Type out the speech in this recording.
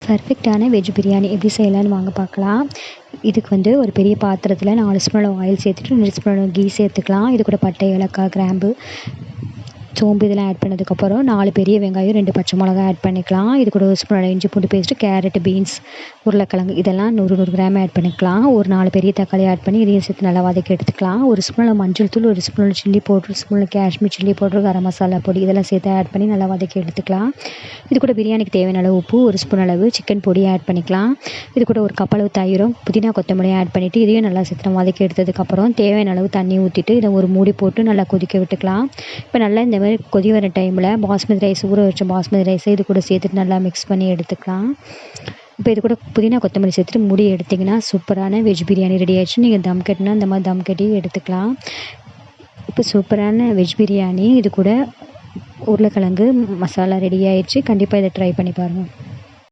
பர்ஃபெக்டான வெஜ் பிரியாணி எப்படி செய்யலான்னு வாங்க பார்க்கலாம். இதுக்கு ஒரு பெரிய பாத்திரத்தில் 4 ஸ்பூன் ஆயில் சேர்த்துட்டு 2 ஸ்பூன் கீ சேர்த்துக்கலாம். இது கூட பட்டை, ஏலக்காய், கிராம்பு, சோம்பு இதெல்லாம் ஆட் பண்ணதுக்கப்புறம் 4 பெரிய வெங்காயம், 2 பச்சை மிளகா ஆட் பண்ணிக்கலாம். இது கூட 1 ஸ்பூன் இஞ்சி பூண்டு பேஸ்ட்டு, கேரட், பீன்ஸ், உருளைக்கிழங்கு இதெல்லாம் 100 கிராம் ஆட் பண்ணிக்கலாம். ஒரு 4 பெரிய தக்காளி ஆட் பண்ணி இதையும் சேர்த்து நல்லா வதக்கி எடுத்துக்கலாம். 1 ஸ்பூன் மஞ்சள் தூள், 1 spoon chilli powder, 1 spoon Kashmir chilli powder, garam masala பொடி இதெல்லாம் சேர்த்து ஆட் பண்ணி நல்லா வதக்கி எடுத்துக்கலாம். இது கூட பிரியாணிக்கு தேவையான அளவு உப்பு, 1 ஸ்பூன் அளவு சிக்கன் பொடி ஆட் பண்ணிக்கலாம். இது கூட ஒரு கப் அளவு தயிரும், புதினா, கொத்தமல்லி ஆட் பண்ணிவிட்டு இதையும் நல்லா சேர்த்து நம்ம வதக்கி எடுத்ததுக்கப்புறம் தேவையான அளவு தண்ணி ஊற்றிட்டு இதை ஒரு மூடி போட்டு நல்லா கொதிக்க விட்டுக்கலாம். இப்போ நல்லா இந்த மாதிரி கொதி வர டைமில் பாஸ்மதி ரைஸ், ஊற வச்ச பாஸ்மதி ரைஸை இது கூட சேர்த்துட்டு நல்லா மிக்ஸ் பண்ணி எடுத்துக்கலாம். இப்போ இது கூட புதினா, கொத்தமல்லி சேர்த்துட்டு மூடி எடுத்திங்கன்னா சூப்பரான வெஜ் பிரியாணி ரெடி ஆகிடுச்சு. நீங்கள் தம் கட்டினா இந்த மாதிரி தம் கட்டி எடுத்துக்கலாம். இப்போ சூப்பரான வெஜ் பிரியாணி இது கூட உருளைக்கிழங்கு மசாலா ரெடி ஆகிடுச்சு. கண்டிப்பாக இதை ட்ரை பண்ணி பாருங்கள்.